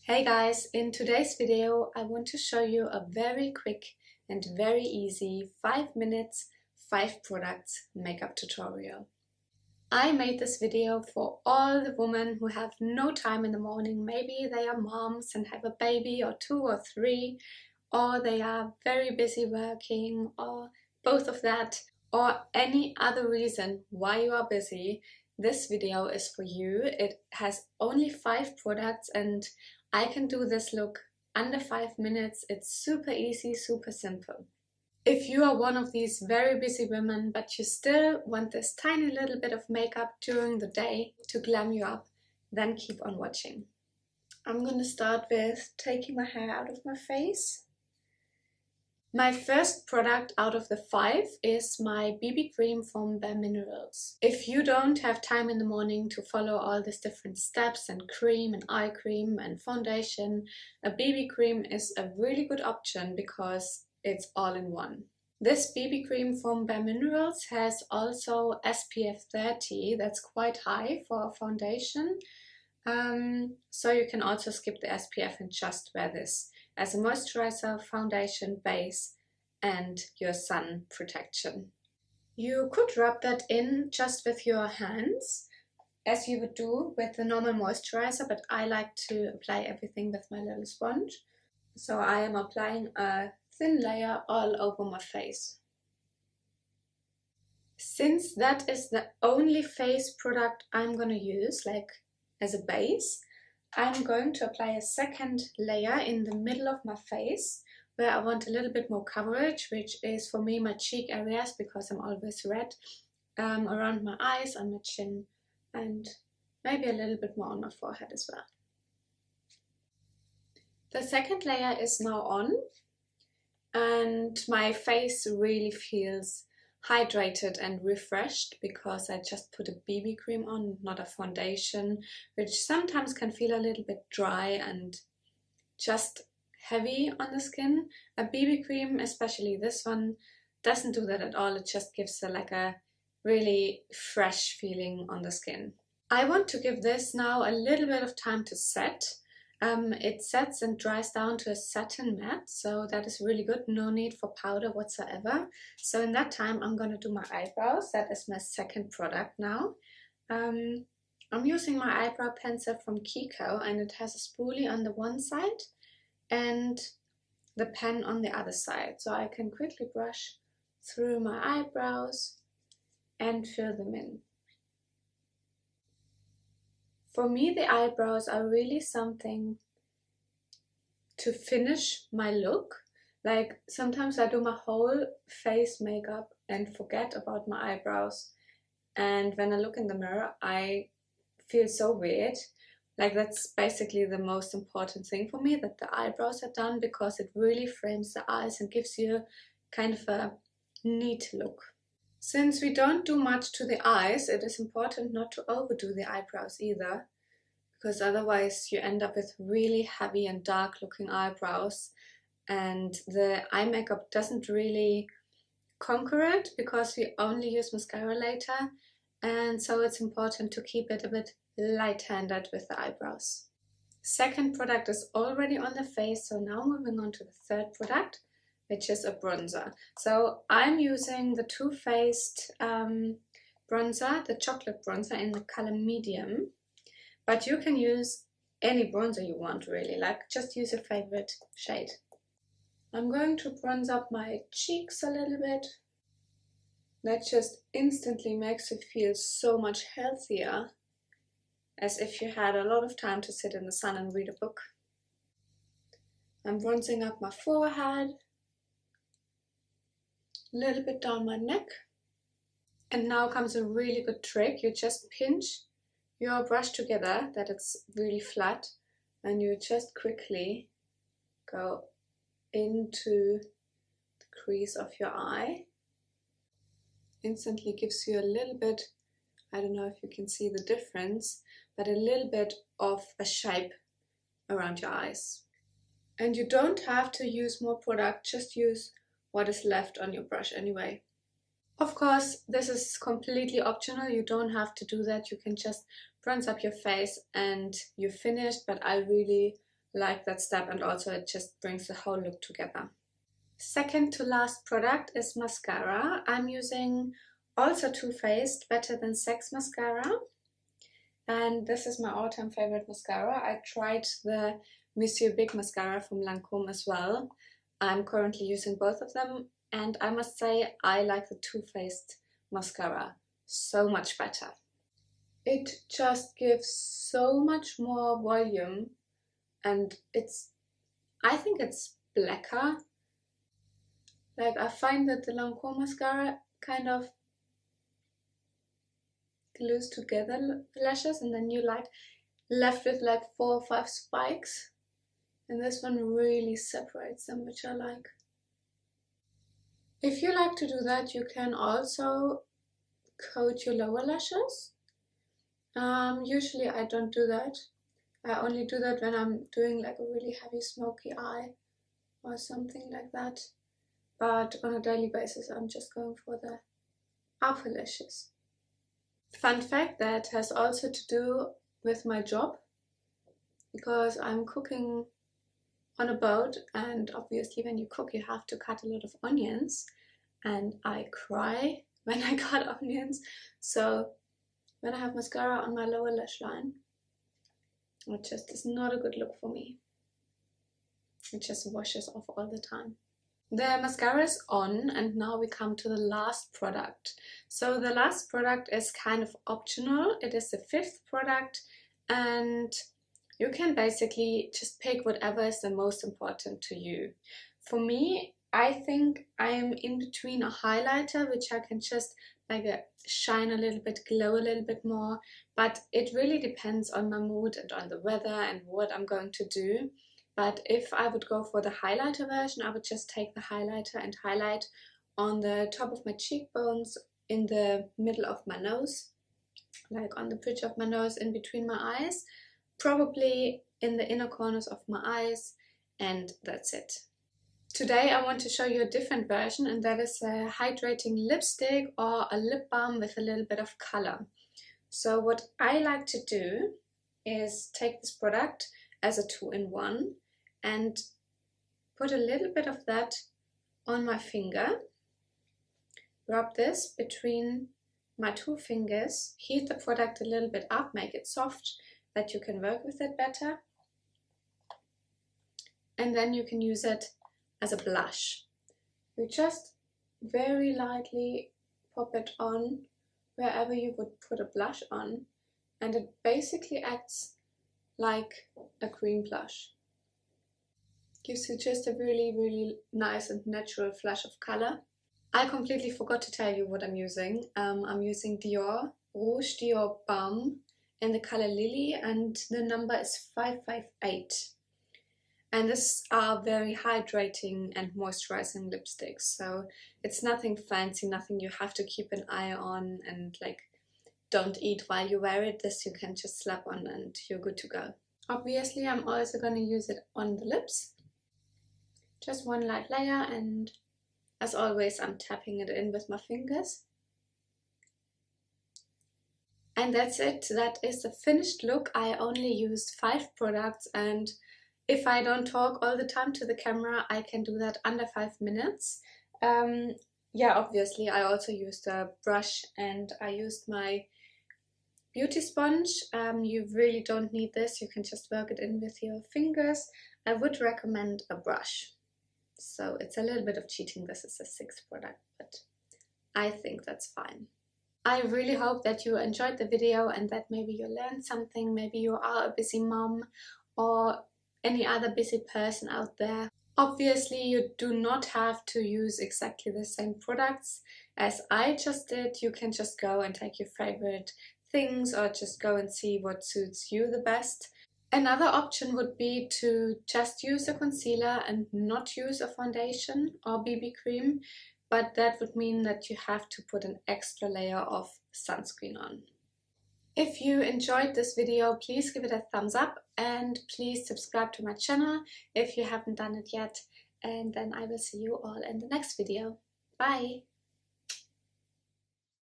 Hey guys, in today's video I want to show you a very quick and very easy 5 minutes, 5 products makeup tutorial. I made this video for all the women who have no time in the morning. Maybe they are moms and have a baby or 2 or 3, or they are very busy working, or both of that, or any other reason why you are busy. This video is for you. It has only 5 products and I can do this look under 5 minutes. It's super easy, super simple. If you are one of these very busy women but you still want this tiny little bit of makeup during the day to glam you up, then keep on watching. I'm gonna start with taking my hair out of my face. My first product out of the 5 is my BB cream from Bare Minerals. If you don't have time in the morning to follow all these different steps and cream and eye cream and foundation, a BB cream is a really good option because it's all in one. This BB cream from Bare Minerals has also SPF 30, that's quite high for a foundation. So you can also skip the SPF and just wear this as a moisturizer, foundation, base and your sun protection. You could rub that in just with your hands as you would do with the normal moisturizer, but I like to apply everything with my little sponge. So I am applying a thin layer all over my face. Since that is the only face product I'm gonna use, like as a base, I'm going to apply a second layer in the middle of my face where I want a little bit more coverage, which is for me my cheek areas because I'm always red, around my eyes, on my chin, and maybe a little bit more on my forehead as well. The second layer is now on and my face really feels hydrated and refreshed because I just put a BB cream on, not a foundation, which sometimes can feel a little bit dry and just heavy on the skin. A BB cream, especially this one, doesn't do that at all. It just gives like a really fresh feeling on the skin. I want to give this now a little bit of time to set. It sets and dries down to a satin matte, so that is really good. No need for powder whatsoever. So in that time I'm gonna do my eyebrows. That is my second product now. I'm using my eyebrow pencil from Kiko and it has a spoolie on the one side and the pen on the other side. So I can quickly brush through my eyebrows and fill them in. For me, the eyebrows are really something to finish my look. Like sometimes I do my whole face makeup and forget about my eyebrows. And when I look in the mirror, I feel so weird. Like that's basically the most important thing for me, that the eyebrows are done, because it really frames the eyes and gives you kind of a neat look. Since we don't do much to the eyes, it is important not to overdo the eyebrows either, because otherwise you end up with really heavy and dark looking eyebrows and the eye makeup doesn't really conquer it because we only use mascara later, and so it's important to keep it a bit light-handed with the eyebrows. Second product is already on the face, so now moving on to the third product, which is a bronzer. So I'm using the TooFaced bronzer, the chocolate bronzer in the color medium, but you can use any bronzer you want really, like just use your favorite shade. I'm going to bronze up my cheeks a little bit. That just instantly makes it feel so much healthier, as if you had a lot of time to sit in the sun and read a book. I'm bronzing up my forehead, a little bit down my neck. And now comes a really good trick. You just pinch your brush together, that it's really flat, and you just quickly go into the crease of your eye. Instantly gives you a little bit, I don't know if you can see the difference, but a little bit of a shape around your eyes. And you don't have to use more product, just use what is left on your brush anyway. Of course, this is completely optional. You don't have to do that. You can just bronze up your face and you're finished, but I really like that step, and also it just brings the whole look together. Second to last product is mascara. I'm using also TooFaced Better Than Sex Mascara, and this is my all-time favorite mascara. I tried the Monsieur Big mascara from Lancome as well. I'm currently using both of them, and I must say I like the TooFaced mascara so much better. It just gives so much more volume, and I think it's blacker. Like, I find that the Lancome mascara kind of glues together the lashes, and then you're like left with like 4 or 5 spikes, and this one really separates them, which I like. If you like to do that, you can also coat your lower lashes. Usually I don't do that. I only do that when I'm doing like a really heavy smoky eye or something like that. But on a daily basis I'm just going for the upper lashes. Fun fact, that has also to do with my job, because I'm cooking on a boat, and obviously when you cook you have to cut a lot of onions, and I cry when I cut onions. So when I have mascara on my lower lash line, it just is not a good look for me. It just washes off all the time. The mascara is on, and now we come to the last product. So the last product is kind of optional. It is the 5th product, and you can basically just pick whatever is the most important to you. For me, I think I am in between a highlighter, which I can just like shine a little bit, glow a little bit more, but it really depends on my mood and on the weather and what I'm going to do. But if I would go for the highlighter version, I would just take the highlighter and highlight on the top of my cheekbones, in the middle of my nose, like on the bridge of my nose, in between my eyes, probably in the inner corners of my eyes, and that's it. Today I want to show you a different version, and that is a hydrating lipstick or a lip balm with a little bit of color. So what I like to do is take this product as a 2-in-1 and put a little bit of that on my finger, rub this between my 2 fingers, heat the product a little bit up, make it soft that you can work with it better, and then you can use it as a blush. You just very lightly pop it on wherever you would put a blush on, and it basically acts like a cream blush. Gives you just a really nice and natural flash of color. I completely forgot to tell you what I'm using. I'm using Dior Rouge Dior Balm in the color Lily, and the number is 558. And this are very hydrating and moisturizing lipsticks, so it's nothing fancy, nothing you have to keep an eye on and like don't eat while you wear it. This you can just slap on and you're good to go. Obviously I'm also going to use it on the lips. Just one light layer, and as always I'm tapping it in with my fingers. And that's it. That is the finished look. I only used 5 products, and if I don't talk all the time to the camera, I can do that under 5 minutes. Yeah, obviously I also used a brush and I used my beauty sponge. You really don't need this, you can just work it in with your fingers. I would recommend a brush. So it's a little bit of cheating, this is a 6th product, but I think that's fine. I really hope that you enjoyed the video and that maybe you learned something. Maybe you are a busy mom or any other busy person out there. Obviously you do not have to use exactly the same products as I just did. You can just go and take your favorite things or just go and see what suits you the best. Another option would be to just use a concealer and not use a foundation or BB cream, but that would mean that you have to put an extra layer of sunscreen on. If you enjoyed this video, please give it a thumbs up and please subscribe to my channel if you haven't done it yet, and then I will see you all in the next video. Bye!